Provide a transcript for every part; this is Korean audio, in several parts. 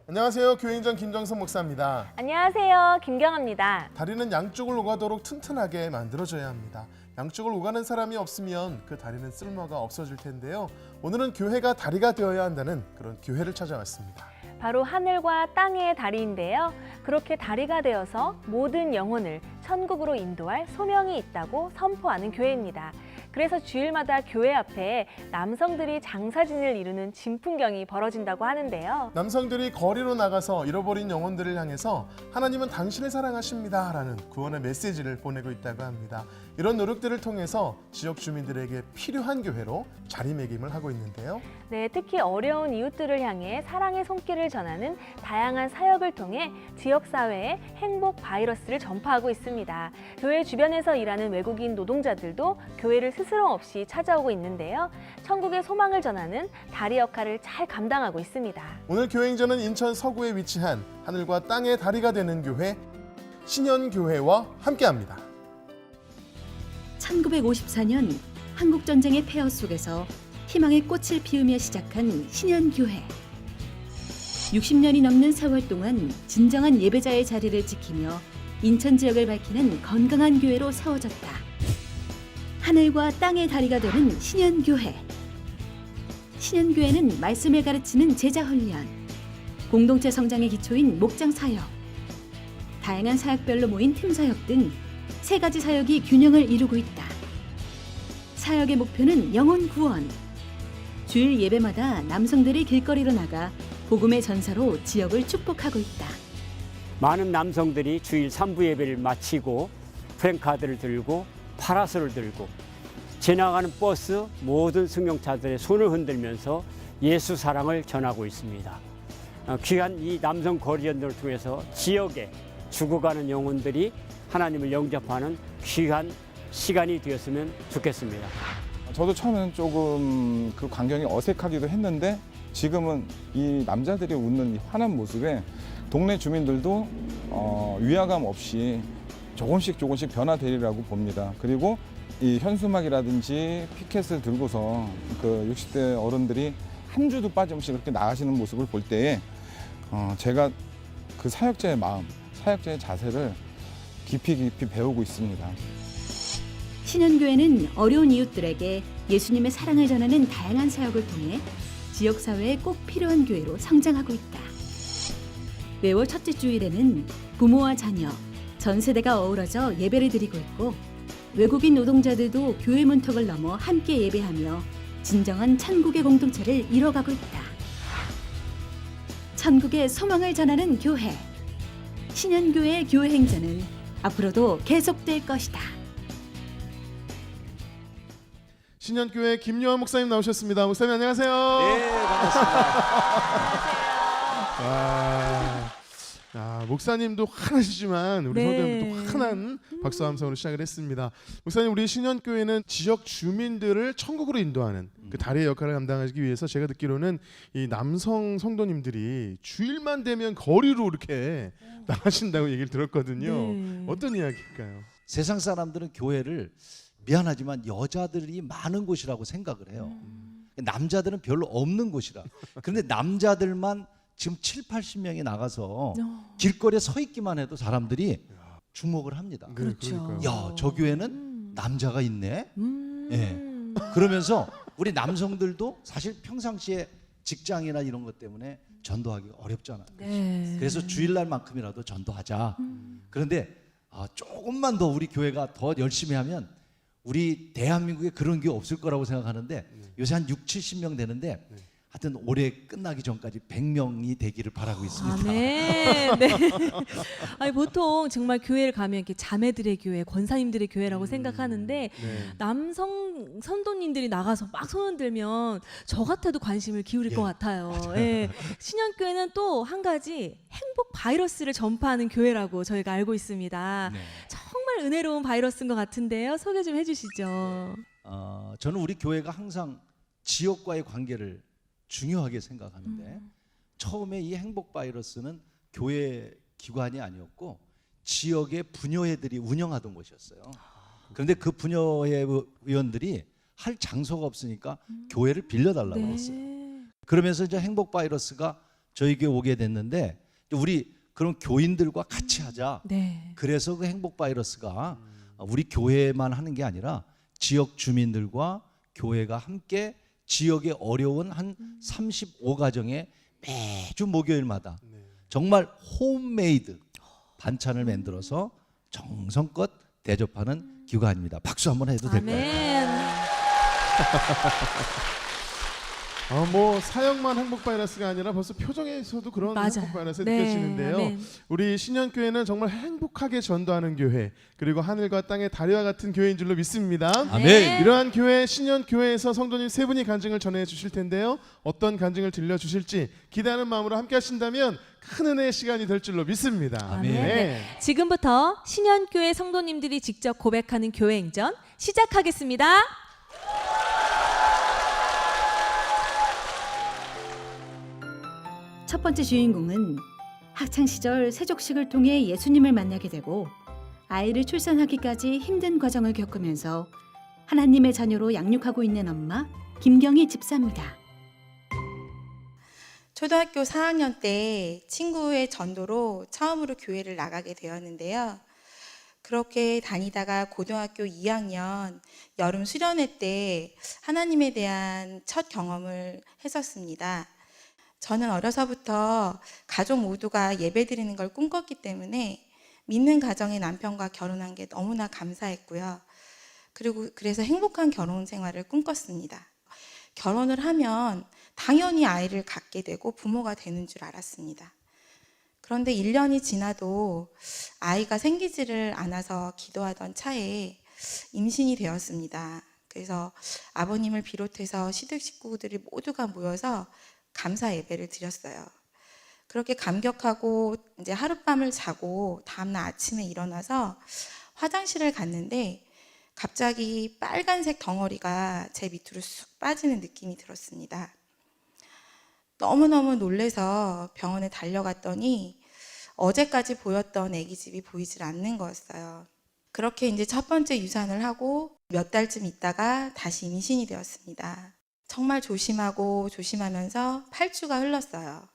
안녕하세요. 교회행전 김정선 목사입니다. 안녕하세요. 김경아입니다. 다리는 양쪽을 오가도록 튼튼하게 만들어져야 합니다. 양쪽을 오가는 사람이 없으면 그 다리는 쓸모가 없어질 텐데요. 오늘은 교회가 다리가 되어야 한다는 그런 교회를 찾아왔습니다. 바로 하늘과 땅의 다리인데요. 그렇게 다리가 되어서 모든 영혼을 천국으로 인도할 소명이 있다고 선포하는 교회입니다. 그래서 주일마다 교회 앞에 남성들이 장사진을 이루는 진풍경이 벌어진다고 하는데요. 남성들이 거리로 나가서 잃어버린 영혼들을 향해서 하나님은 당신을 사랑하십니다 라는 구원의 메시지를 보내고 있다고 합니다. 이런 노력들을 통해서 지역 주민들에게 필요한 교회로 자리매김을 하고 있는데요. 네, 특히 어려운 이웃들을 향해 사랑의 손길을 전하는 다양한 사역을 통해 지역사회에 행복 바이러스를 전파하고 있습니다. 교회 주변에서 일하는 외국인 노동자들도 교회를 스스럼 없이 찾아오고 있는데요. 천국의 소망을 전하는 다리 역할을 잘 감당하고 있습니다. 오늘 교회행전은 인천 서구에 위치한 하늘과 땅의 다리가 되는 교회 신현교회와 함께합니다. 1954년 한국전쟁의 폐허 속에서 희망의 꽃을 피우며 시작한 신현교회. 60년이 넘는 세월 동안 진정한 예배자의 자리를 지키며 인천 지역을 밝히는 건강한 교회로 세워졌다. 하늘과 땅의 다리가 되는 신현교회. 신현교회는 말씀을 가르치는 제자 훈련, 공동체 성장의 기초인 목장 사역, 다양한 사역별로 모인 팀 사역 등 3가지 사역이 균형을 이루고 있다. 사역의 목표는 영혼 구원. 주일 예배마다 남성들이 길거리로 나가 복음의 전사로 지역을 축복하고 있다. 많은 남성들이 주일 3부 예배를 마치고 프랭카드를 들고 파라솔을 들고 지나가는 버스 모든 승용차들의 손을 흔들면서 예수 사랑을 전하고 있습니다. 귀한 이 남성 거리연들을 통해서 지역에 죽어가는 영혼들이 하나님을 영접하는 귀한 시간이 되었으면 좋겠습니다. 저도 처음에는 조금 그 광경이 어색하기도 했는데 지금은 이 남자들이 웃는 이 환한 모습에 동네 주민들도 위화감 없이 조금씩 변화되리라고 봅니다. 그리고 이 현수막이라든지 피켓을 들고서 그 60대 어른들이 한 주도 빠짐없이 그렇게 나가시는 모습을 볼 때에 제가 그 사역자의 마음, 사역자의 자세를 깊이 배우고 있습니다. 신현교회는 어려운 이웃들에게 예수님의 사랑을 전하는 다양한 사역을 통해 지역사회에 꼭 필요한 교회로 성장하고 있다. 매월 첫째 주일에는 부모와 자녀, 전 세대가 어우러져 예배를 드리고 있고 외국인 노동자들도 교회 문턱을 넘어 함께 예배하며 진정한 천국의 공동체를 이뤄가고 있다. 천국의 소망을 전하는 교회, 신현교회의 교회 행전은 앞으로도 계속될 것이다. 신현교회 김요한 목사님 나오셨습니다. 목사님 안녕하세요. 네, 반갑습니다. 목사님도 환하시지만 우리 성도님도 환한 박수 함성으로 시작을 했습니다. 목사님, 우리 신현교회는 지역 주민들을 천국으로 인도하는 그 다리의 역할을 감당하기 위해서 제가 듣기로는 이 남성 성도님들이 주일만 되면 거리로 이렇게 나가신다고 얘기를 들었거든요. 어떤 이야기일까요? 세상 사람들은 교회를 미안하지만 여자들이 많은 곳이라고 생각을 해요. 남자들은 별로 없는 곳이라. 그런데 남자들만 지금 7, 80명이 나가서 길거리에 서 있기만 해도 사람들이 주목을 합니다. 그렇죠. 야, 저 교회는 남자가 있네. 예. 그러면서 우리 남성들도 사실 평상시에 직장이나 이런 것 때문에 전도하기 어렵잖아요. 그래서 주일날만큼이라도 전도하자. 그런데 조금만 더 우리 교회가 더 열심히 하면 우리 대한민국에 그런 게 없을 거라고 생각하는데 요새 한 6, 70명 되는데 하여튼 올해 끝나기 전까지 100명이 되기를 바라고 있습니다. 네. 아니, 보통 정말 교회를 가면 이렇게 자매들의 교회, 권사님들의 교회라고 생각하는데 남성 선도님들이 나가서 막 손을 들면 저 같아도 관심을 기울일 것 같아요. 예. 신현교회는 또 한 가지 행복 바이러스를 전파하는 교회라고 저희가 알고 있습니다. 정말 은혜로운 바이러스인 것 같은데요. 소개 좀 해주시죠. 저는 우리 교회가 항상 지역과의 관계를 중요하게 생각하는데 처음에 이 행복 바이러스는 교회 기관이 아니었고 지역의 부녀회들이 운영하던 곳이었어요. 그런데 그 부녀회 의원들이 할 장소가 없으니까 교회를 빌려달라고 했어요. 그러면서 이제 행복 바이러스가 저희 교회 오게 됐는데 우리 그런 교인들과 같이 하자. 네. 그래서 그 행복 바이러스가 우리 교회만 하는 게 아니라 지역 주민들과 교회가 함께 지역의 어려운 한 35가정에 매주 목요일마다 정말 홈메이드 반찬을 만들어서 정성껏 대접하는 기관입니다. 박수 한번 해도 될까요? 아멘. 뭐 사역만 행복 바이러스가 아니라 벌써 표정에서도 그런 맞아요. 행복 바이러스 네, 느껴지는데요. 아멘. 우리 신년교회는 정말 행복하게 전도하는 교회, 그리고 하늘과 땅의 다리와 같은 교회인 줄로 믿습니다. 아멘. 이러한 교회, 신년교회에서 성도님 세 분이 간증을 전해 주실 텐데요. 어떤 간증을 들려 주실지 기대하는 마음으로 함께 하신다면 큰 은혜의 시간이 될 줄로 믿습니다. 아멘. 네. 지금부터 신현교회 성도님들이 직접 고백하는 교회 행전 시작하겠습니다. 첫 번째 주인공은 학창 시절 세족식을 통해 예수님을 만나게 되고 아이를 출산하기까지 힘든 과정을 겪으면서 하나님의 자녀로 양육하고 있는 엄마 김경희 집사입니다. 초등학교 4학년 때 친구의 전도로 처음으로 교회를 나가게 되었는데요. 그렇게 다니다가 고등학교 2학년 여름 수련회 때 하나님에 대한 첫 경험을 했었습니다. 저는 어려서부터 가족 모두가 예배드리는 걸 꿈꿨기 때문에 믿는 가정의 남편과 결혼한 게 너무나 감사했고요. 그래서 행복한 결혼 생활을 꿈꿨습니다. 결혼을 하면 당연히 아이를 갖게 되고 부모가 되는 줄 알았습니다. 그런데 1년이 지나도 아이가 생기지를 않아서 기도하던 차에 임신이 되었습니다. 그래서 아버님을 비롯해서 시댁 식구들이 모두가 모여서 감사 예배를 드렸어요. 그렇게 감격하고 이제 하룻밤을 자고 다음날 아침에 일어나서 화장실을 갔는데 갑자기 빨간색 덩어리가 제 밑으로 쑥 빠지는 느낌이 들었습니다. 너무너무 놀라서 병원에 달려갔더니 어제까지 보였던 아기 집이 보이질 않는 거였어요. 그렇게 이제 첫 번째 유산을 하고 몇 달쯤 있다가 다시 임신이 되었습니다. 정말 조심하고 조심하면서 8주가 흘렀어요.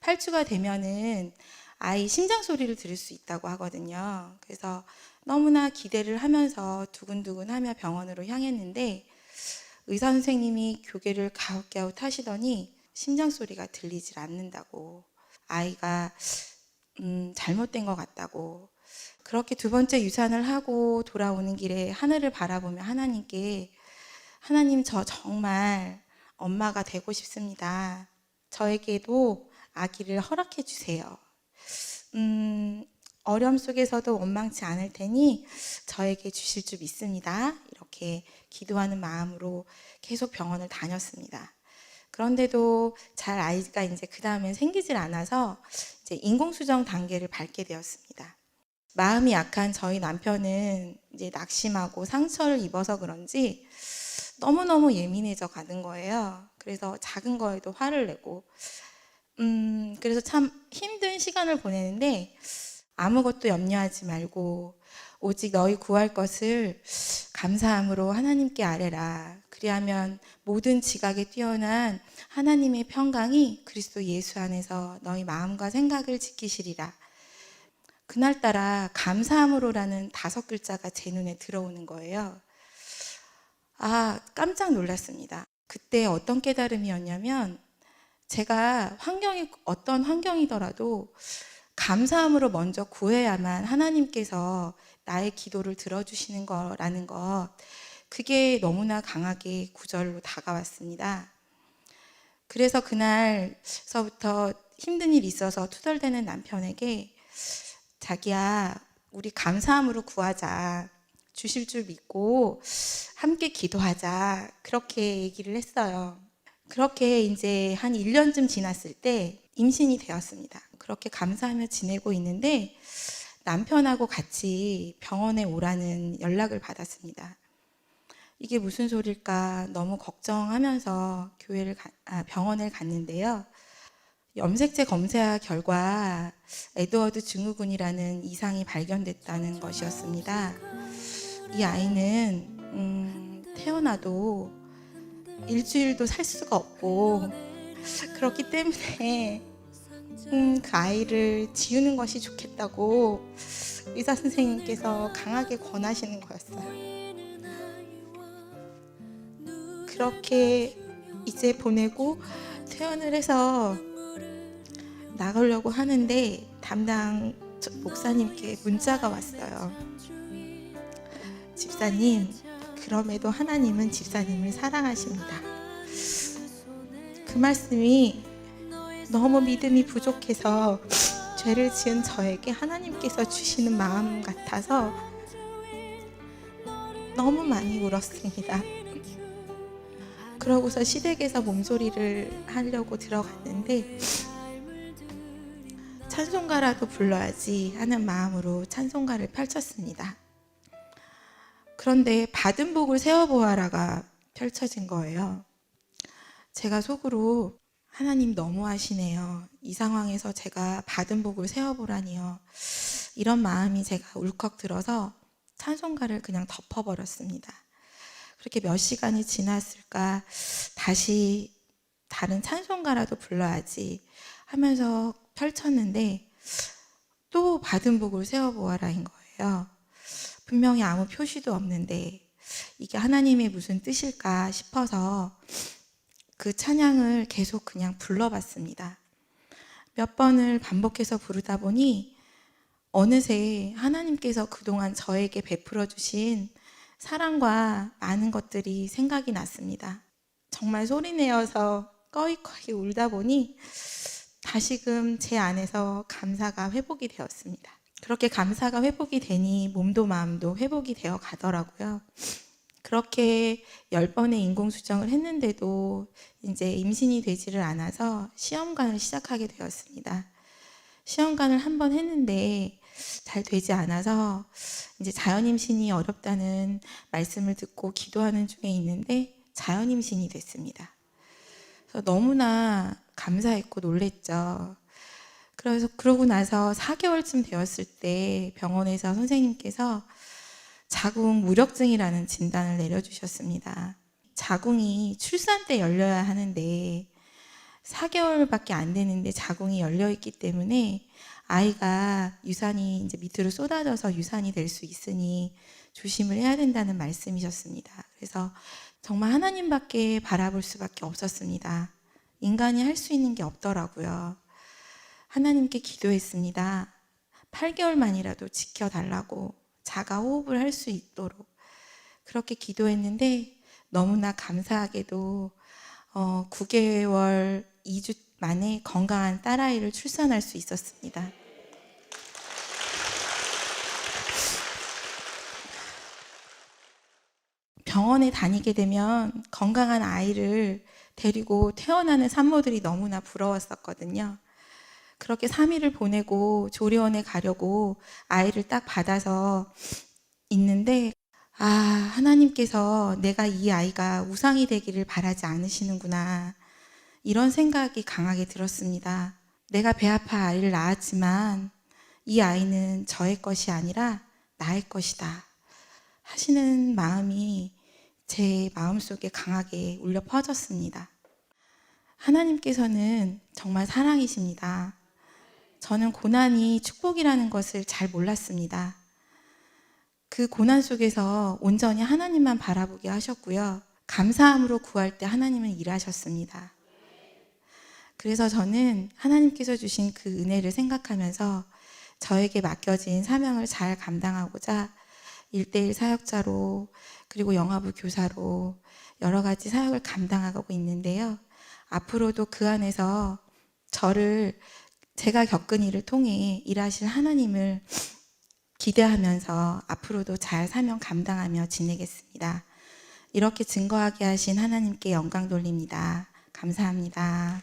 8주가 되면은 아이 심장 소리를 들을 수 있다고 하거든요. 그래서 너무나 기대를 하면서 두근두근하며 병원으로 향했는데 의사 선생님이 교계를 가웃가웃 하시더니 심장 소리가 들리질 않는다고, 아이가 잘못된 것 같다고. 그렇게 두 번째 유산을 하고 돌아오는 길에 하늘을 바라보며 하나님께, 하나님, 저 정말 엄마가 되고 싶습니다. 저에게도 아기를 허락해 주세요. 어려움 속에서도 원망치 않을 테니 저에게 주실 줄 믿습니다. 이렇게 기도하는 마음으로 계속 병원을 다녔습니다. 그런데도 잘 아이가 이제 그 다음엔 생기질 않아서 이제 인공수정 단계를 밟게 되었습니다. 마음이 약한 저희 남편은 이제 낙심하고 상처를 입어서 그런지 너무너무 예민해져 가는 거예요. 그래서 작은 거에도 화를 내고, 그래서 참 힘든 시간을 보내는데 아무것도 염려하지 말고 오직 너희 구할 것을 감사함으로 하나님께 아뢰라. 그리하면 모든 지각에 뛰어난 하나님의 평강이 그리스도 예수 안에서 너희 마음과 생각을 지키시리라. 그날따라 감사함으로라는 5글자가 제 눈에 들어오는 거예요. 깜짝 놀랐습니다. 그때 어떤 깨달음이었냐면, 제가 어떤 환경이더라도 감사함으로 먼저 구해야만 하나님께서 나의 기도를 들어주시는 거라는 것, 그게 너무나 강하게 구절로 다가왔습니다. 그래서 그날서부터 힘든 일이 있어서 투덜대는 남편에게, 자기야, 우리 감사함으로 구하자. 주실 줄 믿고 함께 기도하자. 그렇게 얘기를 했어요. 그렇게 이제 한 1년쯤 지났을 때 임신이 되었습니다. 그렇게 감사하며 지내고 있는데 남편하고 같이 병원에 오라는 연락을 받았습니다. 이게 무슨 소릴까 너무 걱정하면서 병원을 갔는데요. 염색체 검사 결과 에드워드 증후군이라는 이상이 발견됐다는 것이었습니다. 이 아이는 태어나도 일주일도 살 수가 없고, 그렇기 때문에 그 아이를 지우는 것이 좋겠다고 의사 선생님께서 강하게 권하시는 거였어요. 그렇게 이제 보내고 퇴원을 해서 나가려고 하는데 담당 목사님께 문자가 왔어요. 집사님, 그럼에도 하나님은 집사님을 사랑하십니다. 그 말씀이 너무 믿음이 부족해서 죄를 지은 저에게 하나님께서 주시는 마음 같아서 너무 많이 울었습니다. 그러고서 시댁에서 몸조리를 하려고 들어갔는데 찬송가라도 불러야지 하는 마음으로 찬송가를 펼쳤습니다. 그런데 받은 복을 세어보아라가 펼쳐진 거예요. 제가 속으로 하나님 너무하시네요. 이 상황에서 제가 받은 복을 세어보라니요. 이런 마음이 제가 울컥 들어서 찬송가를 그냥 덮어버렸습니다. 그렇게 몇 시간이 지났을까 다시 다른 찬송가라도 불러야지 하면서 펼쳤는데 또 받은 복을 세어보아라인 거예요. 분명히 아무 표시도 없는데 이게 하나님의 무슨 뜻일까 싶어서 그 찬양을 계속 그냥 불러봤습니다. 몇 번을 반복해서 부르다 보니 어느새 하나님께서 그동안 저에게 베풀어 주신 사랑과 많은 것들이 생각이 났습니다. 정말 소리내어서 꺼이꺼이 울다 보니 다시금 제 안에서 감사가 회복이 되었습니다. 그렇게 감사가 회복이 되니 몸도 마음도 회복이 되어 가더라고요. 그렇게 10번의 인공수정을 했는데도 이제 임신이 되지를 않아서 시험관을 시작하게 되었습니다. 시험관을 한 번 했는데 잘 되지 않아서 이제 자연임신이 어렵다는 말씀을 듣고 기도하는 중에 있는데 자연임신이 됐습니다. 그래서 너무나 감사했고 놀랬죠. 그래서 그러고 나서 4개월쯤 되었을 때 병원에서 선생님께서 자궁 무력증이라는 진단을 내려주셨습니다. 자궁이 출산 때 열려야 하는데 4개월밖에 안 되는데 자궁이 열려 있기 때문에 아이가 유산이 이제 밑으로 쏟아져서 유산이 될 수 있으니 조심을 해야 된다는 말씀이셨습니다. 그래서 정말 하나님밖에 바라볼 수밖에 없었습니다. 인간이 할 수 있는 게 없더라고요. 하나님께 기도했습니다. 8개월만이라도 지켜달라고 자가 호흡을 할 수 있도록 그렇게 기도했는데 너무나 감사하게도 9개월 2주 만에 건강한 딸아이를 출산할 수 있었습니다. 병원에 다니게 되면 건강한 아이를 데리고 퇴원하는 산모들이 너무나 부러웠었거든요. 그렇게 3일을 보내고 조리원에 가려고 아이를 딱 받아서 있는데 하나님께서 내가 이 아이가 우상이 되기를 바라지 않으시는구나 이런 생각이 강하게 들었습니다. 내가 배 아파 아이를 낳았지만 이 아이는 저의 것이 아니라 나의 것이다 하시는 마음이 제 마음속에 강하게 울려 퍼졌습니다. 하나님께서는 정말 사랑이십니다. 저는 고난이 축복이라는 것을 잘 몰랐습니다. 그 고난 속에서 온전히 하나님만 바라보게 하셨고요. 감사함으로 구할 때 하나님은 일하셨습니다. 그래서 저는 하나님께서 주신 그 은혜를 생각하면서 저에게 맡겨진 사명을 잘 감당하고자 1:1 사역자로 그리고 영화부 교사로 여러 가지 사역을 감당하고 있는데요. 앞으로도 그 안에서 제가 겪은 일을 통해 일하실 하나님을 기대하면서 앞으로도 잘 사명 감당하며 지내겠습니다. 이렇게 증거하게 하신 하나님께 영광 돌립니다. 감사합니다.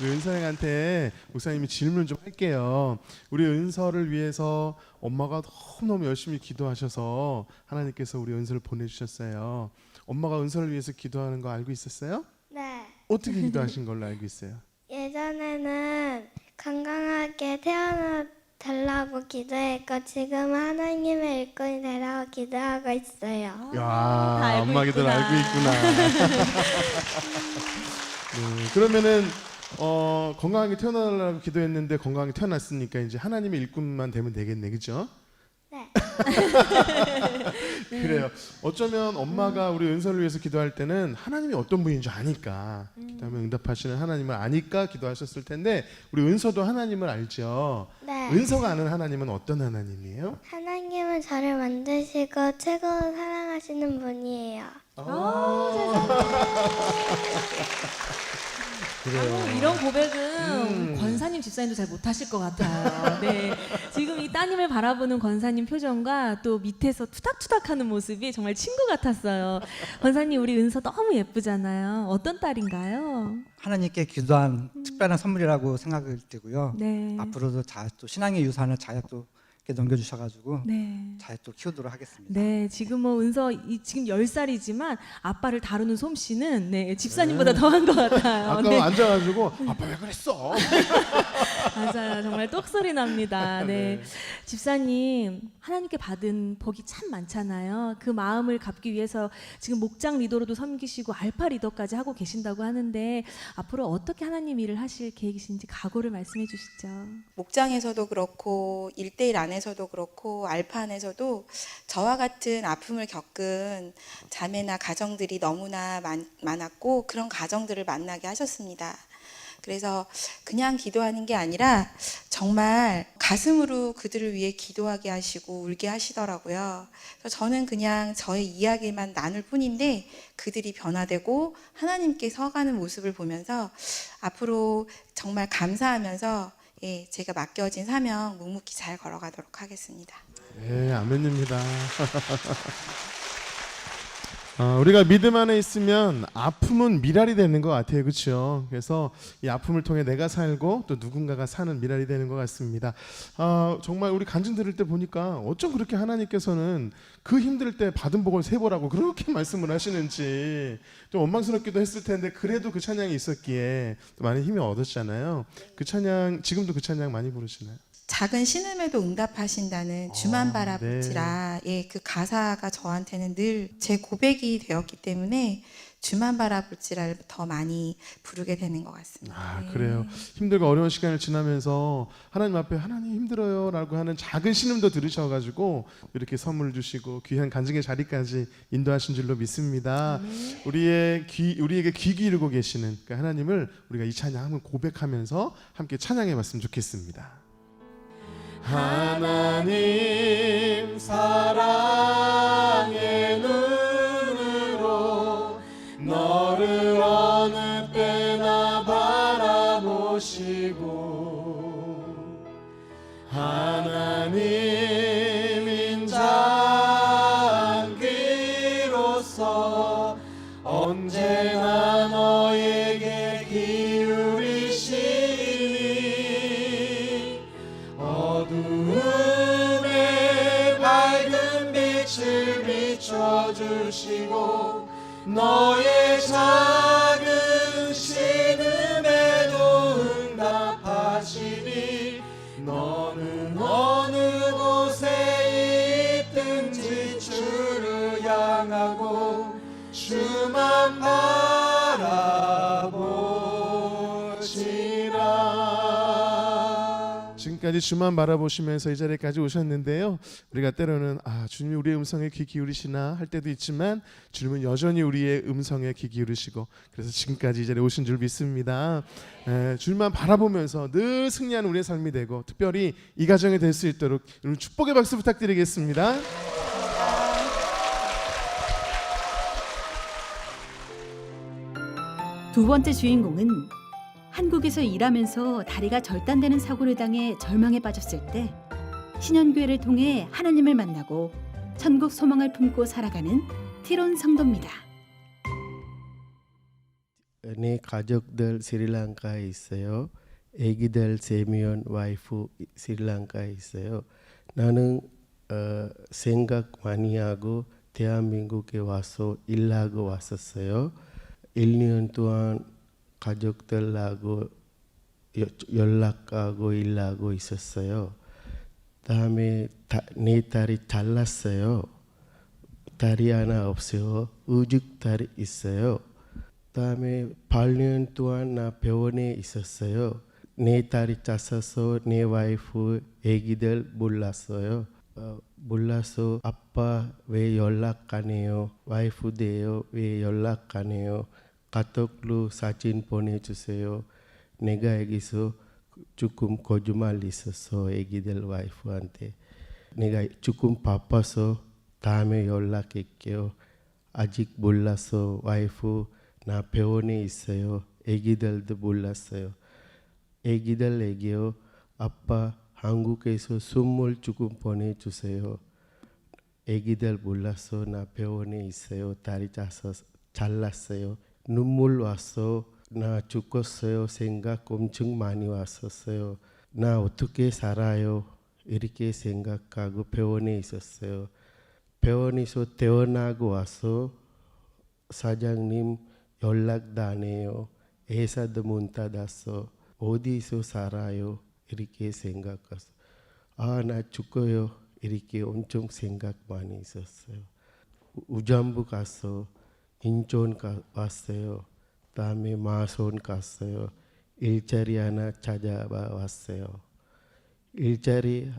우리 은서양한테 목사님이 질문 좀 할게요. 우리 은서를 위해서 엄마가 너무너무 열심히 기도하셔서 하나님께서 우리 은서를 보내주셨어요. 엄마가 은서를 위해서 기도하는 거 알고 있었어요? 네. 어떻게 기도하신 걸로 알고 있어요? 예전에는 건강하게 달라고 기도했고 지금 하나님의 일꾼이 되라고 기도하고 있어요. 야, 다 알고 엄마 기도를 있구나. 알고 있구나. 그러면은 건강하게 태어나려고 기도했는데 건강하게 태어났으니까 이제 하나님의 일꾼만 되면 되겠네, 그죠? 네. 그래요. 어쩌면 엄마가 우리 은서를 위해서 기도할 때는 하나님이 어떤 분인 줄 아니까 기도하면 응답하시는 하나님을 아니까 기도하셨을 텐데 우리 은서도 하나님을 알죠. 네. 은서가 아는 하나님은 어떤 하나님이에요? 하나님은 저를 만드시고 최고로 사랑하시는 분이에요. 그래요. 이런 고백은 권사님 집사님도 잘 못하실 것 같아요. 네, 지금 이 따님을 바라보는 권사님 표정과 또 밑에서 투닥투닥하는 모습이 정말 친구 같았어요. 권사님 우리 은서 너무 예쁘잖아요. 어떤 딸인가요? 하나님께 기도한 특별한 선물이라고 생각이 되고요. 네. 앞으로도 또 신앙의 유산을 잘 또 이렇게 넘겨주셔가지고 네. 잘 또 키우도록 하겠습니다. 네, 지금 뭐 은서 지금 10살이지만 아빠를 다루는 솜씨는 네, 집사님보다 더한 것 같아요. 아까 네. 앉아가지고 아빠 왜 그랬어? 맞아요. 정말 똑소리 납니다. 네. 네. 집사님, 하나님께 받은 복이 참 많잖아요. 그 마음을 갚기 위해서 지금 목장 리더로도 섬기시고 알파 리더까지 하고 계신다고 하는데 앞으로 어떻게 하나님 일을 하실 계획이신지 각오를 말씀해 주시죠. 목장에서도 그렇고 1대1 안에서도 그렇고 알파 안에서도 저와 같은 아픔을 겪은 자매나 가정들이 너무나 많았고 그런 가정들을 만나게 하셨습니다. 그래서 그냥 기도하는 게 아니라 정말 가슴으로 그들을 위해 기도하게 하시고 울게 하시더라고요. 그래서 저는 그냥 저의 이야기만 나눌 뿐인데 그들이 변화되고 하나님께 서가는 모습을 보면서 앞으로 정말 감사하면서 제가 맡겨진 사명 묵묵히 잘 걸어가도록 하겠습니다. 네, 아멘입니다. 우리가 믿음 안에 있으면 아픔은 미랄이 되는 것 같아요, 그렇죠? 그래서 이 아픔을 통해 내가 살고 또 누군가가 사는 미랄이 되는 것 같습니다. 정말 우리 간증 들을 때 보니까 어쩜 그렇게 하나님께서는 그 힘들 때 받은 복을 세보라고 그렇게 말씀을 하시는지 좀 원망스럽기도 했을 텐데 그래도 그 찬양이 있었기에 또 많은 힘이 얻었잖아요. 그 찬양 지금도 그 찬양 많이 부르시나요? 작은 신음에도 응답하신다는 주만 바라보지라. 네. 그 가사가 저한테는 늘 제 고백이 되었기 때문에 주만 바라볼지라를 더 많이 부르게 되는 것 같습니다. 그래요. 힘들고 어려운 시간을 지나면서 하나님 앞에 하나님 힘들어요 라고 하는 작은 신음도 들으셔가지고 이렇게 선물 주시고 귀한 간증의 자리까지 인도하신 줄로 믿습니다. 우리에게 귀 기울이고 계시는 그 하나님을 우리가 이 찬양 한번 고백하면서 함께 찬양해 봤으면 좋겠습니다. 하나님 사랑의 눈으로 너를 어느 때나 바라보시고 하나님 인자하기로서 언제나 너에게 기울이시니 어두움에 밝은 빛을 비춰주시고 너의 작은 신음에도 응답하시니 너는 어느 곳에 있든지 주를 향하고 주만 바라보시라. 지금까지 주만 바라보시면서 이 자리까지 오셨는데요. 우리가 때로는 주님이 우리의 음성에 귀 기울이시나 할 때도 있지만 주님은 여전히 우리의 음성에 귀 기울이시고 그래서 지금까지 이 자리에 오신 줄 믿습니다. 주님만 바라보면서 늘 승리하는 우리의 삶이 되고 특별히 이 가정이 될 수 있도록 여러분 축복의 박수 부탁드리겠습니다. 두 번째 주인공은 한국에서 일하면서 다리가 절단되는 사고를 당해 절망에 빠졌을 때 신현교회를 통해 하나님을 만나고 천국 소망을 품고 살아가는 티론 성도입니다. 내 가족들 스리랑카에 있어요. 애기들 3명, 와이프 스리랑카에 있어요. 나는 생각 많이 하고 대한민국에 와서 일하고 왔었어요. 1년 동안 가족들하고 연락하고 일하고 있었어요. 다음에 내 딸이 잘났어요. 딸이 하나 없어요. 우죽 딸이 있어요. 다음에 8년 동안 나 병원에 있었어요. 내 딸이 짰어서 내 와이프 애기들 몰랐어요. 몰라서 아빠 왜 연락 안 해요? 와이프 돼요 왜 연락 안 해요? 카톡으로 사진 보내주세요. 내가 여기서 조금 거짓말 있었어 애기들 와이프한테. 내가 조금 바빠서 다음에 연락할게요. 아직 몰라서 와이프 나 병원에 있어요. 애기들도 몰랐어요. 애기들 얘기요. 아빠 한국에서 선물 조금 보내주세요. 애기들 몰라서 나 병원에 있어요. 다리 잘랐어요. 눈물 왔어. 나 죽었어요. 생각 엄청 많이 왔었어요. 나 어떻게 살아요? 이렇게 생각하고 병원에 있었어요. 병원에서 퇴원하고 와서 사장님 연락도 안 해요. 회사도 문 닫았어. 어디서 살아요? 이렇게 생각했어. 나 죽어요. 이렇게 엄청 생각 많이 있었어요. 우잠부 갔어. 인천 왔어요. 다음에 마손 갔어요. 일자리 하나 찾아봐 왔어요. 일자리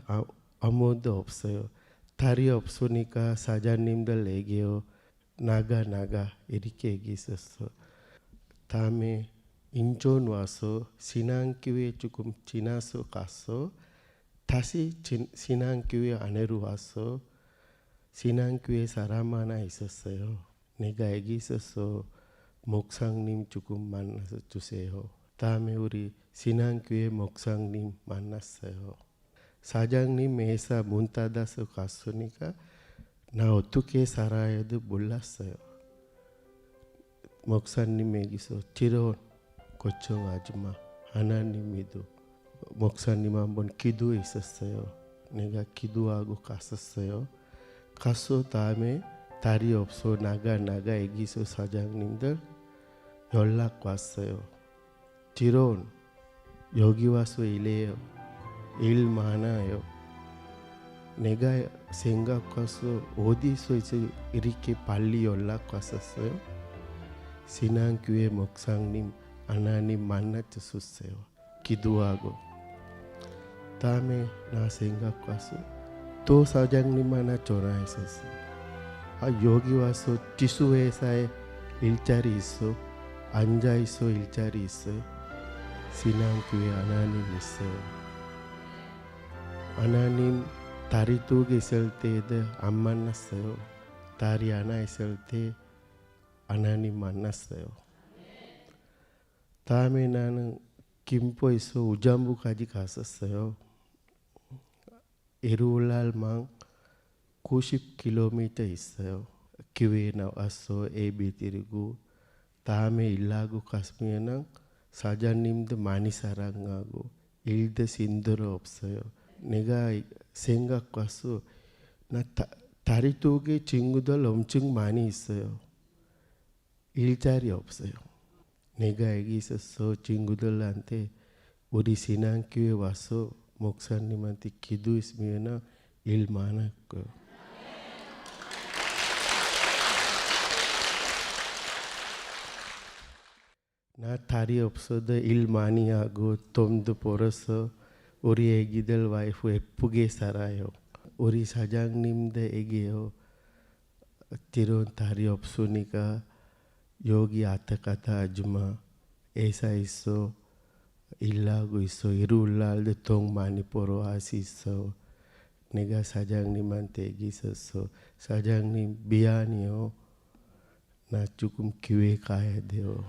아무도 없어요. 다리 없으니까 사장님들 얘기해요. 나가 이렇게 얘기했었어. 다음에 인천 와서 신앙교회 조금 지나서 갔어. 다시 신앙교회 안으로 와서 신앙교회 사람 하나 있었어요. 내가 여기 있어서 목사님 조금 만나서 주세요. 다음에 우리 신앙교회 목사님 만났어요. 사장님 회사 문 닫아서 갔으니까 나 어떻게 살아야 해도 몰랐어요. 목사님에게서 뒤로 걱정하지 마. 하나님 믿어. 목사님 한번 기도했었어요. 내가 기도하고 갔었어요. 가서 다음에 다리 없어 나가 여기서 사장님들 연락 왔어요. 뒤로 여기 와서 일해요. 일 많아요. 내가 생각해서 어디서 이렇게 빨리 연락 왔었어요? 신앙교회 목사님 하나님 만나주셨어요. 기도하고 다음에 나 생각해서 또 사장님 하나 전화했었어요. 여기 와서 지수 회사에 일자리 있어. 앉아 있어. 일자리 있어. 신앙교회 하나님 있어요. 하나님 다리 2개 있을 때도 안 만났어요. 다리 하나 있을 때 하나님 만났어요. 다음에 나는 김포에서 우잠부까지 갔었어요. 일요일날만 90km 있어요. 교회에 나와서 예배 드리고 다음에 일하고 갔으면 사장님도 많이 사랑하고 일도 힘들어 없어요. 내가 생각해서 나 다리 2개 친구들 엄청 많이 있어요. 일자리 없어요. 내가 여기 있어서 친구들한테 우리 신앙교회 와서 목사님한테 기도했으면 일 많을 거예요. 나 다리 없어도 일 많이 하고 돈도 벌어서 우리 애기들 와이프 예쁘게 살아요. 우리 사장님들 얘기해요. 뒤로 다리 없으니까 여기 왔다 갔다 하지 마. 회사 있어. 일하고 있어. 일요일날도 돈 많이 벌어 할 수 있어. 내가 사장님한테 얘기했었어. 사장님 미안해요. 나 조금 교회 가야 돼요.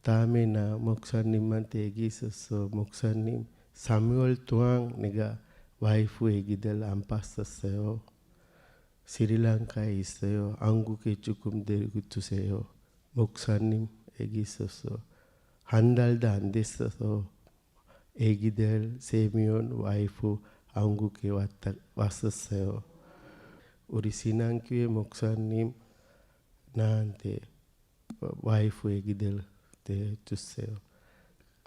다음에 나 목사님한테 얘기했었어. 목사님 3개월 동안 내가 와이프 애기들 안 봤었어요. 스리랑카에 있어요. 한국에 조금 데리고 두세요. 목사님 얘기했었어. 한 달도 안 됐어서 애기들 3명 와이프 한국에 왔었어요. 우리 신앙교회 목사님 나한테 와이프 애기들 주세요.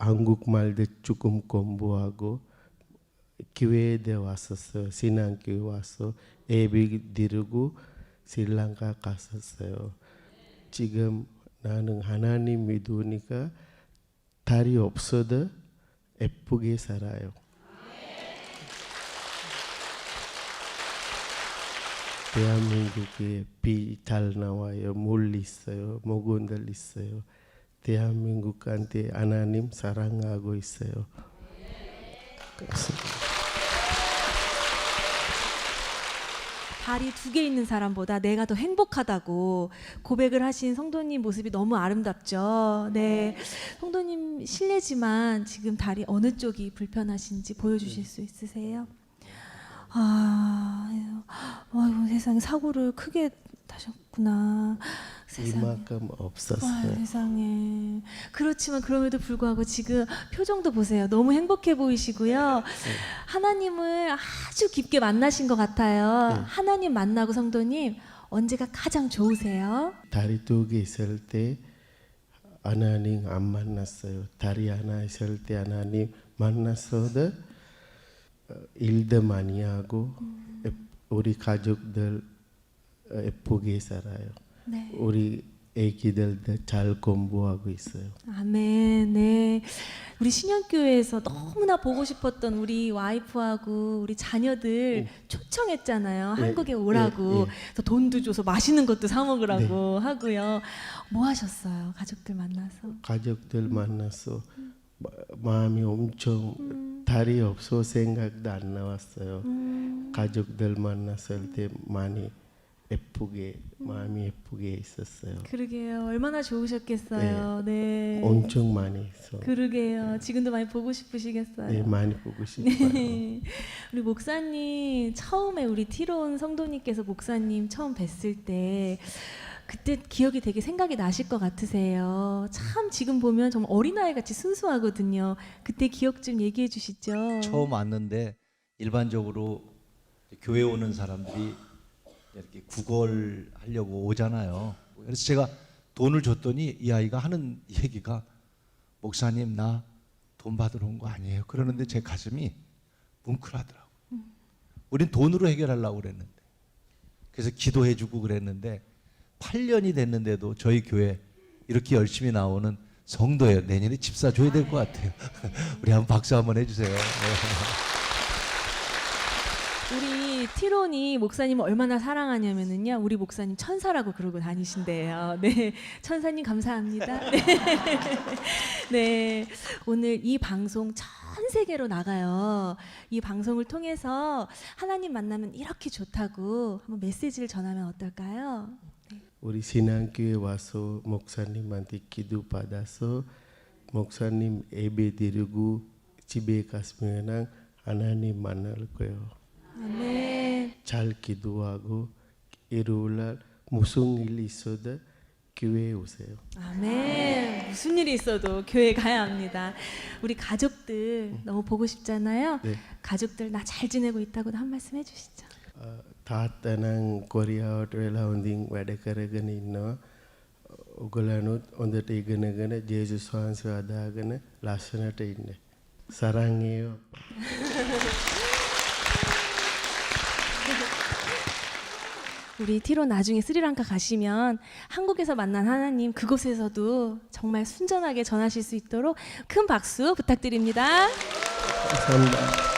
한국말도 조금 공부하고 교회에 왔었어요. 신앙교회 와서 예배 드리고 스리랑카 갔었어요. 지금 나는 하나님 믿으니까 다리 없어도 예쁘게 살아요. 대한민국에 비 잘 나와요. 물 있어요. 먹은들 있어요. 대한민국한테 하나님 사랑하고 있어요. 다리 2개 있는 사람보다 내가 더 행복하다고 고백을 하신 성도님 모습이 너무 아름답죠. 네, 성도님 실례지만 지금 다리 어느 쪽이 불편하신지 보여주실 수 있으세요? 아이고 세상에 사고를 크게 타셨구나. 세상에. 이만큼 없었어요. 세상에. 그렇지만 그럼에도 불구하고 지금 표정도 보세요. 너무 행복해 보이시고요. 하나님을 아주 깊게 만나신 것 같아요. 하나님 만나고 성도님 언제가 가장 좋으세요? 다리 2개 있을 때 하나님 안 만났어요. 다리 하나 있을 때 하나님 만났어도 일도 많이 하고 우리 가족들 예쁘게 살아요. 네. 우리 애기들도 잘 공부하고 있어요. 아멘. 네. 우리 신현교회에서 너무나 보고 싶었던 우리 와이프하고 우리 자녀들 초청했잖아요. 네. 한국에 오라고. 그래서 돈도 줘서 맛있는 것도 사 먹으라고 하고요. 뭐 하셨어요? 가족들 만나서? 가족들 만나서 마음이 엄청 다리 없어 생각도 안 나왔어요. 가족들 만났을 때 많이 예쁘게 마음이 예쁘게 있었어요. 그러게요. 얼마나 좋으셨겠어요. 네. 엄청 많이 있어. 그러게요. 지금도 많이 보고 싶으시겠어요. 네, 많이 보고 싶어요. 네. 우리 목사님 처음에 우리 티론 성도님께서 목사님 처음 뵀을 때 그때 기억이 되게 생각이 나실 것 같으세요. 참 지금 보면 정말 어린아이 같이 순수하거든요. 그때 기억 좀 얘기해 주시죠. 처음 왔는데 일반적으로 교회 오는 사람들이 이렇게 구걸하려고 오잖아요. 그래서 제가 돈을 줬더니 이 아이가 하는 얘기가 목사님 나 돈 받으러 온 거 아니에요. 그러는데 제 가슴이 뭉클하더라고요. 우린 돈으로 해결하려고 그랬는데 그래서 기도해주고 그랬는데 8년이 됐는데도 저희 교회 이렇게 열심히 나오는 성도예요. 내년에 집 사줘야 될 것 같아요. 우리 한번 박수 한번 해주세요. 우리 티론이 목사님을 얼마나 사랑하냐면은요, 우리 목사님 천사라고 그러고 다니신대요. 네, 천사님 감사합니다. 네. 네, 오늘 이 방송 전 세계로 나가요. 이 방송을 통해서 하나님 만나면 이렇게 좋다고 한번 메시지를 전하면 어떨까요? 우리 신앙교회 와서 목사님한테 기도 받아서 목사님 예배 드리고 집에 갔으면 하나님 만날 거예요. 아멘. 잘 기도하고 일요일날 무슨 일 있어도 교회에 오세요. 아멘. 무슨 일이 있어도 교회 가야 합니다. 우리 가족들 너무 보고 싶잖아요. 네. 가족들 나 잘 지내고 있다고도 한 말씀 해주시죠. තාත්තනම් කොරියාවට වෙලා හොඳින් වැඩ කරගෙන ඉන්නවා. ඔයගොල්ලන්ත් හොඳට ඉගෙනගෙන ජේසුස් වහන්සේ අදාගෙන ලස්සනට ඉන්න. 사랑해요. 우리 티론 나중에 스리랑카 가시면 한국에서 만난 하나님 그곳에서도 정말 순전하게 전하실 수 있도록 큰 박수 부탁드립니다. 감사합니다.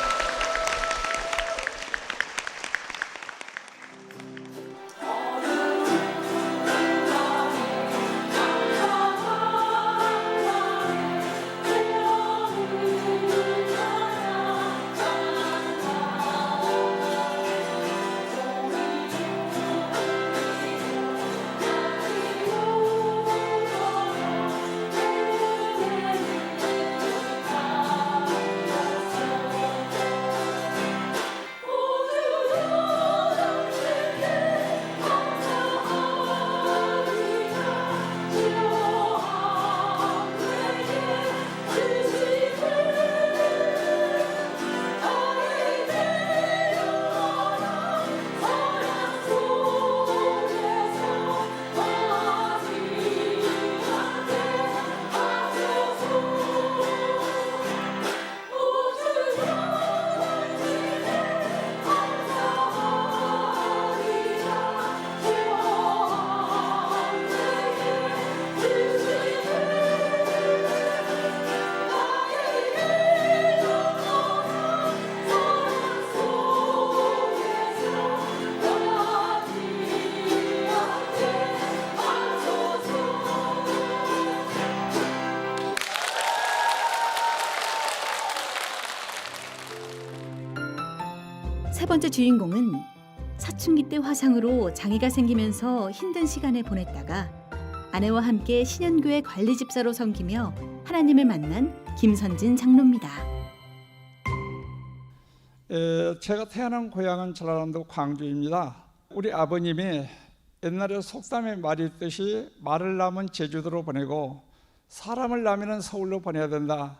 세 번째 주인공은 사춘기 때 화상으로 장애가 생기면서 힘든 시간을 보냈다가 아내와 함께 신현교회 관리 집사로 섬기며 하나님을 만난 김선진 장로입니다. 제가 태어난 고향은 전라남도 광주입니다. 우리 아버님이 옛날에 속담에 말이 있듯이 말을 낳으면 제주도로 보내고 사람을 낳으면 서울로 보내야 된다.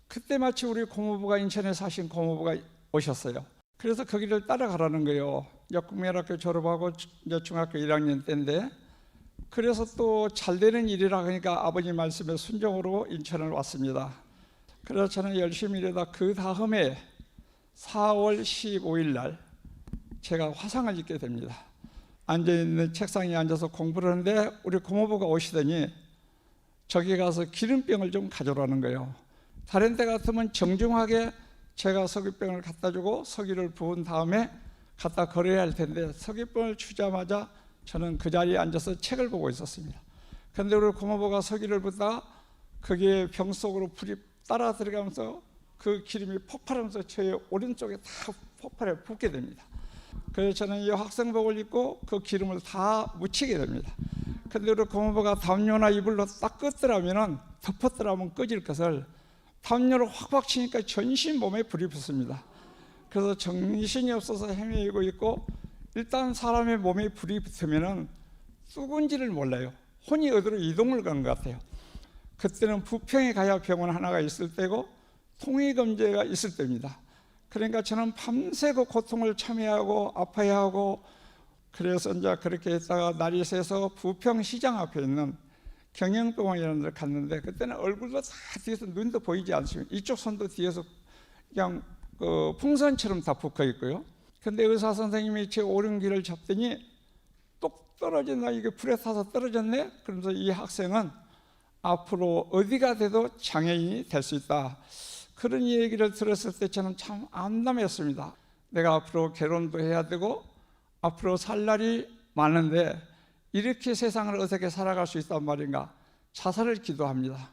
그때 마치 우리 고모부가 인천에 사신 고모부가 오셨어요. 그래서 거기를 따라가라는 거예요. 역국민학교 졸업하고 이제 중학교 1학년 때인데, 그래서 또 잘 되는 일이라 하니까 아버님 말씀에 순종으로 인천을 왔습니다. 그래서 저는 열심히 일하다 그 다음에 4월 15일 날 제가 화상을 입게 됩니다. 앉아있는 책상에 앉아서 공부를 하는데 우리 고모부가 오시더니 저기 가서 기름병을 좀 가져오라는 거예요. 다른 때 같으면 정중하게 제가 석유병을 갖다 주고 석유를 부은 다음에 갖다 걸어야 할 텐데 석유병을 주자마자 저는 그 자리에 앉아서 책을 보고 있었습니다. 그런데 우리 고모부가 석유를 붓다가 거기에 병 속으로 불이 따라 들어가면서 그 기름이 폭발하면서 제 오른쪽에 다 폭발해 붓게 됩니다. 그래서 저는 이 학생복을 입고 그 기름을 다 묻히게 됩니다. 그런데 우리 고모부가 담요나 이불로 딱 껐더라면 덮었더라면 꺼질 것을 담요를 확확 치니까 전신 몸에 불이 붙습니다. 그래서 정신이 없어서 헤매이고 있고, 일단 사람의 몸에 불이 붙으면 쑥은지를 몰라요. 혼이 어디로 이동을 간 것 같아요. 그때는 부평에 가야 병원 하나가 있을 때고 통의검제가 있을 때입니다. 그러니까 저는 밤새고 고통을 참여하고 아파야 하고, 그래서 이제 그렇게 했다가 날이 새서 부평시장 앞에 있는 경영병원이라는 데 갔는데, 그때는 얼굴도 다 뒤에서 눈도 보이지 않습니다. 이쪽 손도 뒤에서 그냥 그 풍선처럼 다 붙어 있고요. 근데 의사 선생님이 제 오른귀를 잡더니 똑 떨어진다, 이게 불에 타서 떨어졌네. 그러면서 이 학생은 앞으로 어디가 돼도 장애인이 될 수 있다, 그런 얘기를 들었을 때 저는 참 암담했습니다. 내가 앞으로 결혼도 해야 되고 앞으로 살 날이 많은데 이렇게 세상을 어떻게 살아갈 수 있단 말인가. 자살을 기도합니다.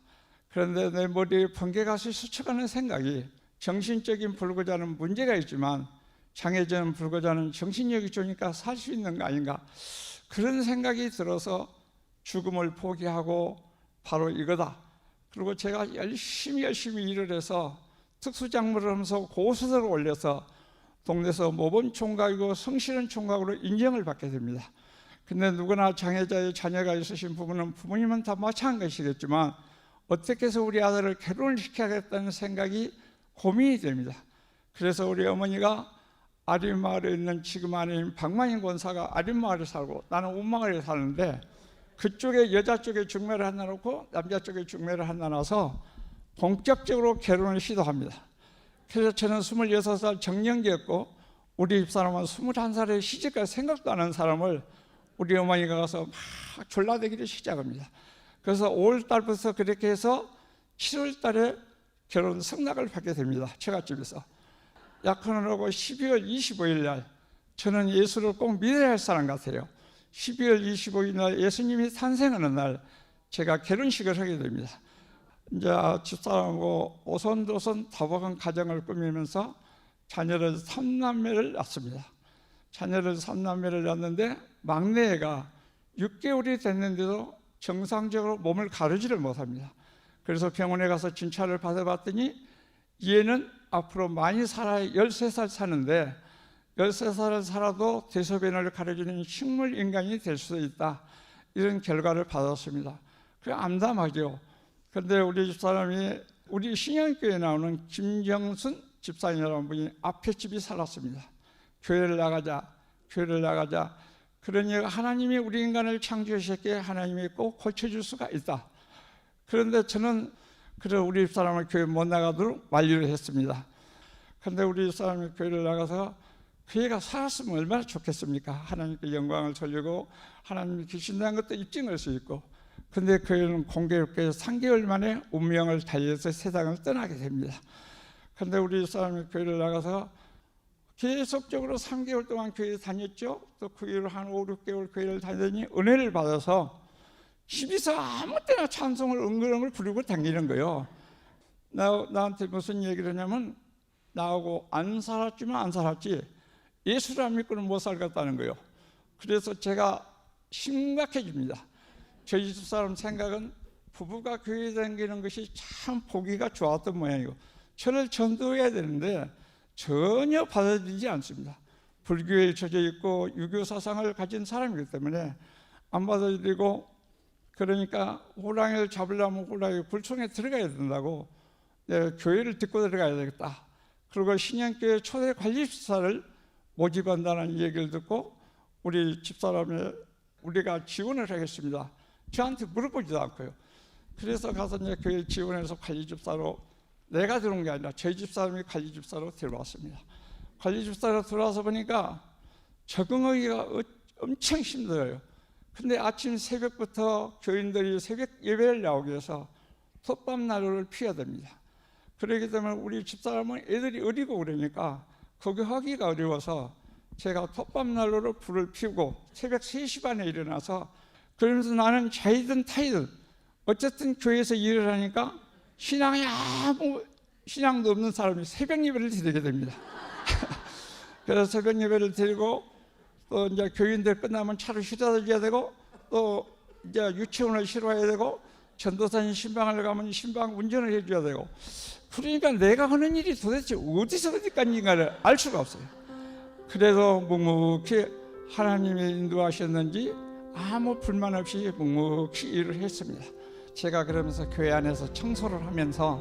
그런데 내 머리에 번개가 스쳐가는 생각이, 정신적인 불구자는 문제가 있지만 장애자는 불구자는 정신력이 좋으니까 살 수 있는 거 아닌가, 그런 생각이 들어서 죽음을 포기하고 바로 이거다. 그리고 제가 열심히 일을 해서 특수작물을 하면서 고수들을 올려서 동네에서 모범총각이고 성실한 총각으로 인정을 받게 됩니다. 근데 누구나 장애자의 자녀가 있으신 부모는 부모님은 다 마찬가지겠지만 어떻게 해서 우리 아들을 결혼을 시켜야겠다는 생각이 고민이 됩니다. 그래서 우리 어머니가 아린마을에 있는 지금 아내인 박만인 권사가 아린마을에 살고 나는 운마을에 사는데, 그쪽에 여자 쪽에 중매를 하나 놓고 남자 쪽에 중매를 하나 놔서 본격적으로 결혼을 시도합니다. 그래서 저는 26살 정년기였고 우리 집사람은 21살에 시집갈 생각도 안 하는 사람을 우리 어머니가 가서 막 졸라대기를 시작합니다. 그래서 5월 달부터 그렇게 해서 7월 달에 결혼 승낙을 받게 됩니다. 처갓집에서. 약혼을 하고 12월 25일 날 저는 예수를 꼭 믿어야 할 사람 같아요. 12월 25일 날 예수님이 탄생하는 날 제가 결혼식을 하게 됩니다. 이제 집사람하고 오손도손 다복한 가정을 꾸미면서 자녀를 3남매를 낳습니다. 자녀를 3남매를 낳는데 막내가 6개월이 됐는데도 정상적으로 몸을 가르지를 못합니다. 그래서 병원에 가서 진찰을 받아봤더니 얘는 앞으로 많이 살아야 13살 사는데 13살을 살아도 대소변을 가려주는 식물 인간이 될 수 있다, 이런 결과를 받았습니다. 그 암담하죠. 그런데 우리 집사람이 우리 신현교회에 나오는 김정순 집사님이라는 분이 앞에 집이 살았습니다. 교회를 나가자. 그러니 하나님이 우리 인간을 창조하셨기에 하나님이 꼭 고쳐줄 수가 있다. 그런데 저는 우리 집사람을 교회 못 나가도록 만류를 했습니다. 그런데 우리 집사람이 교회를 나가서 그 애가 살았으면 얼마나 좋겠습니까? 하나님께 영광을 돌리고 하나님이 계신다는 것도 입증할 수 있고. 그런데 그 애는 공교롭게 3개월 만에 운명을 달리해서 세상을 떠나게 됩니다. 그런데 우리 집사람이 교회를 나가서 계속적으로 3개월 동안 교회에 다녔죠. 또 그 이후로 한 5, 6개월 교회를 다니더니 은혜를 받아서 집에서 아무 때나 찬송을 엉글엉글 부르고 다니는 거예요. 나한테 무슨 얘기를 하냐면, 나하고 안 살았지만 안 살았지 예수를 안 믿고는 못 살겠다는 거예요. 그래서 제가 심각해집니다. 저희 집사람 생각은 부부가 교회 다니는 것이 참 보기가 좋았던 모양이고 저를 전도해야 되는데 전혀 받아들이지 않습니다. 불교에 젖어 있고 유교 사상을 가진 사람이기 때문에 안 받아들이고, 그러니까 호랑이를 잡으려면 호랑이 굴청에 들어가야 된다고, 교회를 듣고 들어가야 되겠다. 그리고 신양교회 초대 관리집사를 모집한다는 얘기를 듣고 우리 집사람이 우리가 지원을 하겠습니다. 저한테 물어보지도 않고요. 그래서 가서 이제 교회 지원해서 관리집사로, 내가 들어온 게 아니라 저희 집사람이 관리집사로 들어왔습니다. 관리집사로 들어와서 보니까 적응하기가 엄청 힘들어요. 근데 아침 새벽부터 교인들이 새벽 예배를 나오기 위해서 톱밥 난로를 피워야 됩니다. 그렇기 때문에 우리 집사람은 애들이 어리고 그러니까 거기 하기가 어려워서 제가 톱밥 난로로 불을 피우고 새벽 3시 반에 일어나서, 그러면서 나는 자이든 타이든 어쨌든 교회에서 일을 하니까 신앙이 아무 신앙도 없는 사람이 새벽 예배를 드리게 됩니다. 그래서 새벽 예배를 드리고 또 이제 교인들 끝나면 차를 실어다 줘야 되고 또 이제 유치원을 실어야 되고 전도사님 신방을 가면 신방 운전을 해줘야 되고, 그러니까 내가 하는 일이 도대체 어디서 어디까지인가를 알 수가 없어요. 그래서 묵묵히 하나님이 인도하셨는지 아무 불만 없이 묵묵히 일을 했습니다. 제가 그러면서 교회 안에서 청소를 하면서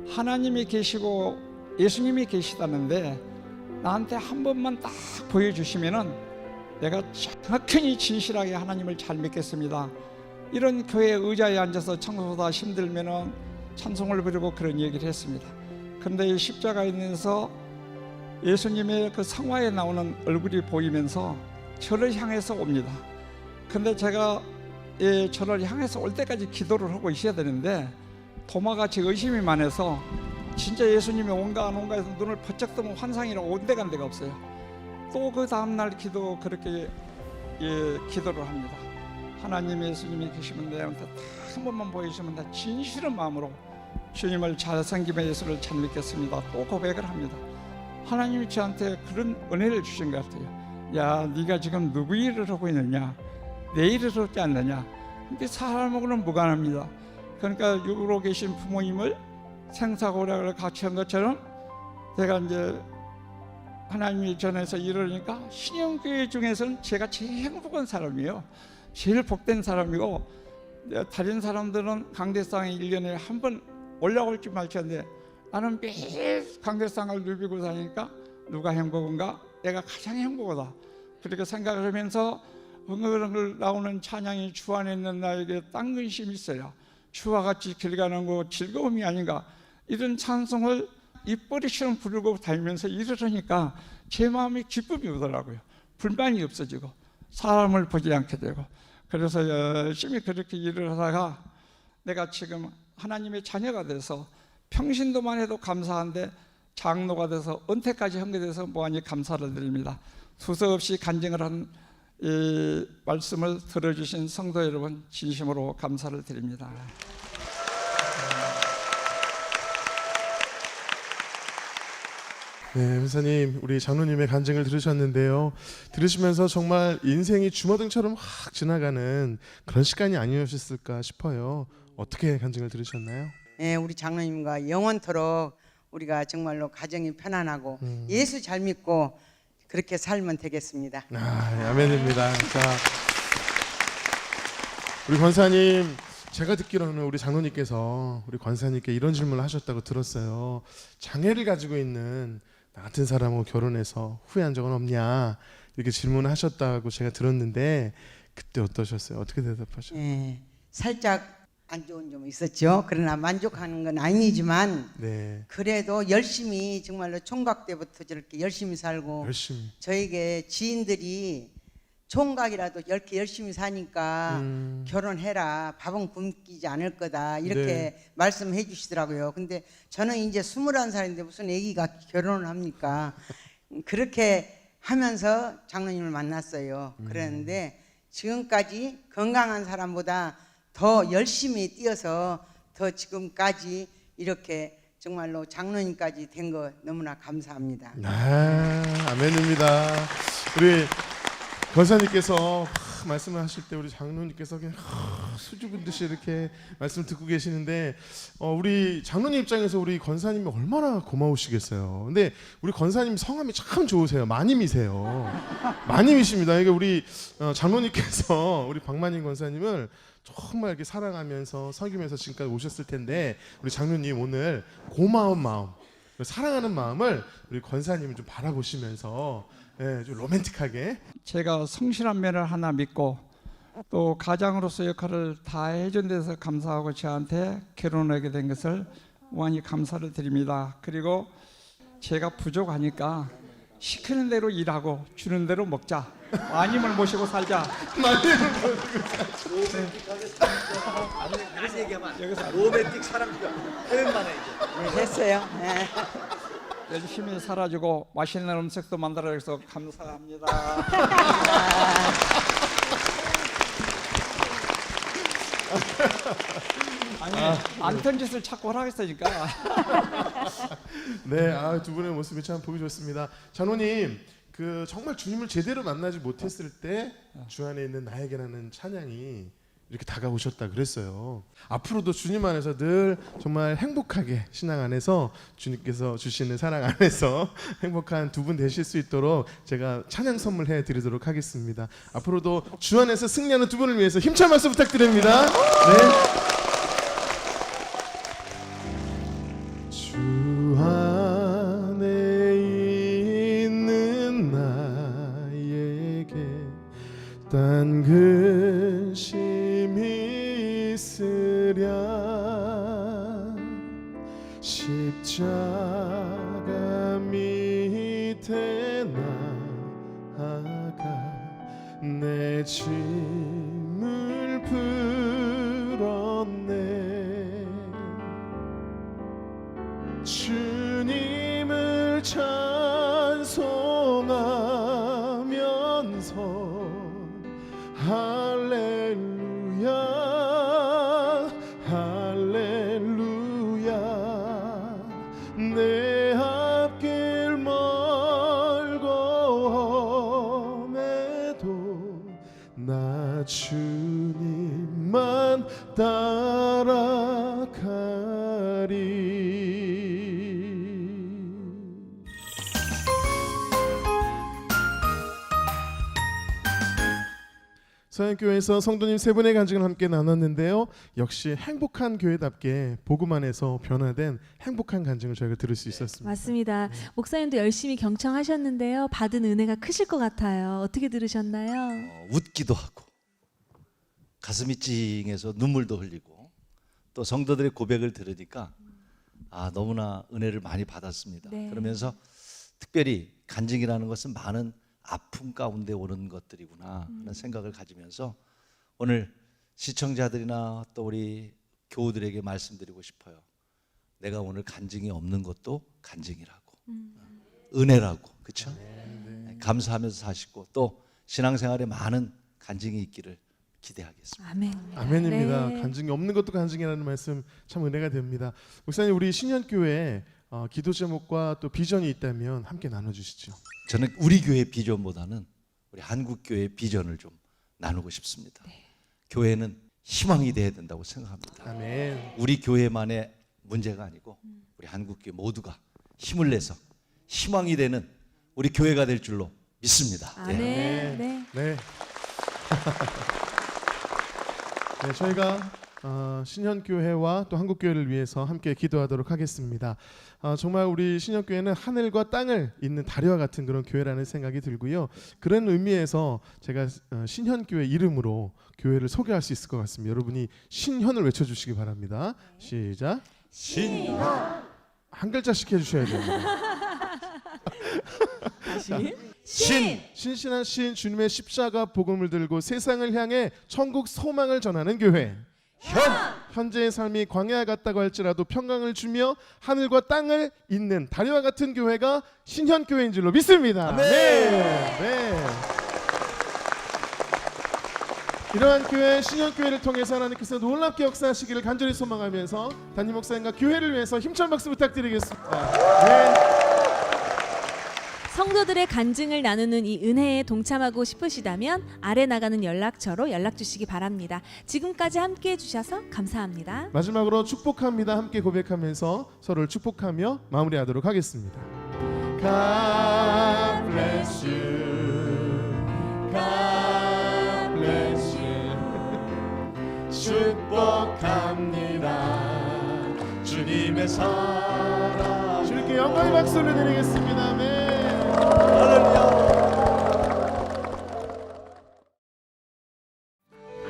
하나님이 계시고 예수님이 계시다는데 나한테 한 번만 딱 보여주시면은 내가 정확히 진실하게 하나님을 잘 믿겠습니다. 이런 교회 의자에 앉아서 청소하다 힘들면은 찬송을 부르고 그런 얘기를 했습니다. 그런데 이 십자가에 있면서 예수님의 그 성화에 나오는 얼굴이 보이면서 저를 향해서 옵니다. 근데 제가 저를 향해서 올 때까지 기도를 하고 있어야 되는데 도마같이 의심이 많아서 진짜 예수님이 온가 안 온가 해서 눈을 번쩍 뜨면 환상이라 온데 간 데가 없어요. 또 그 다음날 그렇게 기도를 합니다. 하나님 예수님이 계시면 내한테 딱 한 번만 보여주시면 나 진실한 마음으로 주님을 잘 섬기며 예수를 잘 믿겠습니다. 또 고백을 합니다. 하나님이 저한테 그런 은혜를 주신 것 같아요. 야, 네가 지금 누구 일을 하고 있느냐, 내 일을 하지 않느냐. 근데 사람하고는 무관합니다. 그러니까 육으로 계신 부모님을 생사고락을 같이 한 것처럼 제가 이제 하나님이 전해서 이러니까 신영교회 중에서는 제가 제일 행복한 사람이에요. 제일 복된 사람이고, 다른 사람들은 강대상에 1년에 한 번 올라올지 말지 하는데 나는 매일 강대상을 누비고 다니니까 누가 행복한가? 내가 가장 행복하다. 그렇게 생각을 하면서 흥얼흥얼 나오는 찬양이 주 안에 있는 나에게 딴 근심이 있어요. 주와 같이 길 가는 거 즐거움이 아닌가. 이런 찬송을 입버릇처럼 부르고 다니면서 일을 하니까 제 마음에 기쁨이 오더라고요. 불만이 없어지고 사람을 보지 않게 되고, 그래서 열심히 그렇게 일을 하다가 내가 지금 하나님의 자녀가 돼서 평신도만 해도 감사한데 장로가 돼서 은퇴까지 하게 돼서 무한히 감사를 드립니다. 두서없이 간증을 한 이 말씀을 들어주신 성도 여러분 진심으로 감사를 드립니다. 네, 목사님, 우리 장로님의 간증을 들으셨는데요. 들으시면서 정말 인생이 주마등처럼 확 지나가는 그런 시간이 아니었을까 싶어요. 어떻게 간증을 들으셨나요? 네, 우리 장로님과 영원토록 우리가 정말로 가정이 편안하고 예수 잘 믿고 그렇게 살면 되겠습니다. 아멘입니다. 자, 우리 권사님, 제가 듣기로는 우리 장로님께서 우리 권사님께 이런 질문을 하셨다고 들었어요. 장애를 가지고 있는 나 같은 사람하고 결혼해서 후회한 적은 없냐, 이렇게 질문을 하셨다고 제가 들었는데 그때 어떠셨어요? 어떻게 대답하셨어요? 네, 살짝 안 좋은 점이 있었죠. 그러나 만족하는 건 아니지만 네. 그래도 열심히 정말로 총각 때부터 저렇게 열심히 살고 저에게 지인들이 총각이라도 이렇게 열심히 사니까 결혼해라, 밥은 굶기지 않을 거다, 이렇게 네. 말씀해 주시더라고요. 근데 저는 이제 21살인데 무슨 애기가 결혼을 합니까? 그렇게 하면서 장로님을 만났어요. 그랬는데 지금까지 건강한 사람보다 더 열심히 뛰어서 더 지금까지 이렇게 정말로 장로님까지 된 거 너무나 감사합니다. 아멘입니다. 우리 권사님께서 말씀을 하실 때 우리 장로님께서 그냥 수줍은 듯이 이렇게 말씀 듣고 계시는데 우리 장로님 입장에서 우리 권사님이 얼마나 고마우시겠어요. 근데 우리 권사님 성함이 참 좋으세요. 마님이세요. 마님이십니다. 이게 우리 장로님께서 우리 박마님 권사님을 정말 이렇게 사랑하면서 섬기면서 지금까지 오셨을 텐데 우리 장로님 오늘 고마운 마음, 사랑하는 마음을 우리 권사님을 좀 바라보시면서 좀 로맨틱하게 제가 성실한 면을 하나 믿고 또 가장으로서 역할을 다 해준 데서 감사하고 저한테 결혼하게 된 것을 무한히 감사를 드립니다. 그리고 제가 부족하니까 시키는 대로 일하고 주는 대로 먹자. 마님을 모시고 살자. 마님을 모시고 살자. 여기서 로맨틱 사랑가 오랜만에 이제 됐어요. 네. 열심히 살아주고 맛있는 음식도 만들어줘서 감사합니다. 아니 안 튼 짓을 자꾸 하라겠으니까. 네, 두 분의 모습이 참 보기 좋습니다. 장로님, 그 정말 주님을 제대로 만나지 못했을 때 주 안에 있는 나에게라는 찬양이 이렇게 다가오셨다 그랬어요. 앞으로도 주님 안에서 늘 정말 행복하게 신앙 안에서 주님께서 주시는 사랑 안에서 행복한 두 분 되실 수 있도록 제가 찬양 선물해 드리도록 하겠습니다. 앞으로도 주 안에서 승리하는 두 분을 위해서 힘찬 말씀 부탁드립니다. 네. 주 안에 있는 나에게 딴 근심이 있으랴 십자가 밑에 나아가 내 짐을 풀었네 주님을 찬송하면서 할렐루야 할렐루야 내 앞길 멀고 험해도 나 주님만 따라가리. 서양교회에서 성도님 세 분의 간증을 함께 나눴는데요. 역시 행복한 교회답게 복음 안에서 변화된 행복한 간증을 저희가 들을 수 있었습니다. 맞습니다. 목사님도 열심히 경청하셨는데요. 받은 은혜가 크실 것 같아요. 어떻게 들으셨나요? 웃기도 하고 가슴이 찡해서 눈물도 흘리고 또 성도들의 고백을 들으니까 너무나 은혜를 많이 받았습니다. 네. 그러면서 특별히 간증이라는 것은 많은 아픔 가운데 오는 것들이구나 하는 생각을 가지면서 오늘 시청자들이나 또 우리 교우들에게 말씀드리고 싶어요. 내가 오늘 간증이 없는 것도 간증이라고 은혜라고 그렇죠? 네. 감사하면서 사시고 또 신앙생활에 많은 간증이 있기를 기대하겠습니다. 아멘. 아멘입니다. 네. 간증이 없는 것도 간증이라는 말씀 참 은혜가 됩니다. 목사님 우리 신년교회 기도 제목과 또 비전이 있다면 함께 나눠주시죠. 저는 우리 교회 비전보다는 우리 한국 교회 비전을 좀 나누고 싶습니다. 네. 교회는 희망이 돼야 된다고 생각합니다. 아멘. 우리 교회만의 문제가 아니고 우리 한국 교회 모두가 힘을 내서 희망이 되는 우리 교회가 될 줄로 믿습니다. 아멘. 네. 네. 네, 저희가 신현교회와 또 한국교회를 위해서 함께 기도하도록 하겠습니다. 정말 우리 신현교회는 하늘과 땅을 잇는 다리와 같은 그런 교회라는 생각이 들고요. 그런 의미에서 제가 신현교회 이름으로 교회를 소개할 수 있을 것 같습니다. 여러분이 신현을 외쳐주시기 바랍니다. 시작. 신현. 한 글자씩 해주셔야 됩니다. 다시. 신신한 신 주님의 십자가 복음을 들고 세상을 향해 천국 소망을 전하는 교회. 현재의 삶이 광야 같다고 할지라도 평강을 주며 하늘과 땅을 잇는 다리와 같은 교회가 신현교회인 줄로 믿습니다. 아멘. 네. 이러한 교회 신년교회를 통해서 하나님께서 놀랍게 역사하시기를 간절히 소망하면서 담임 목사님과 교회를 위해서 힘찬 박수 부탁드리겠습니다. 네. 성도들의 간증을 나누는 이 은혜에 동참하고 싶으시다면 아래 나가는 연락처로 연락 주시기 바랍니다. 지금까지 함께해 주셔서 감사합니다. 마지막으로 축복합니다. 함께 고백하면서 서로를 축복하며 마무리하도록 하겠습니다. God bless you. God bless you. 축복합니다. 주님의 사랑. 주님께 영광의 박수를 드리겠습니다. 아멘.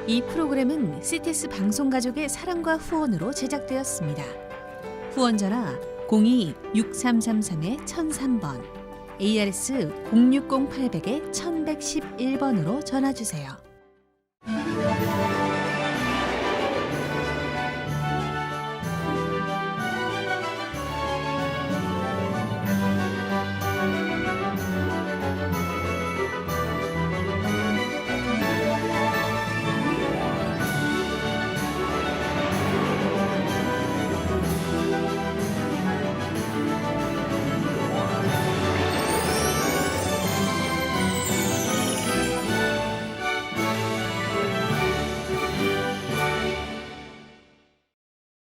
이 프로그램은 CTS 방송가족의 사랑과 후원으로 제작되었습니다. 후원 전화 02-6333-1003번, ARS 060-800-1111번으로 전화 주세요.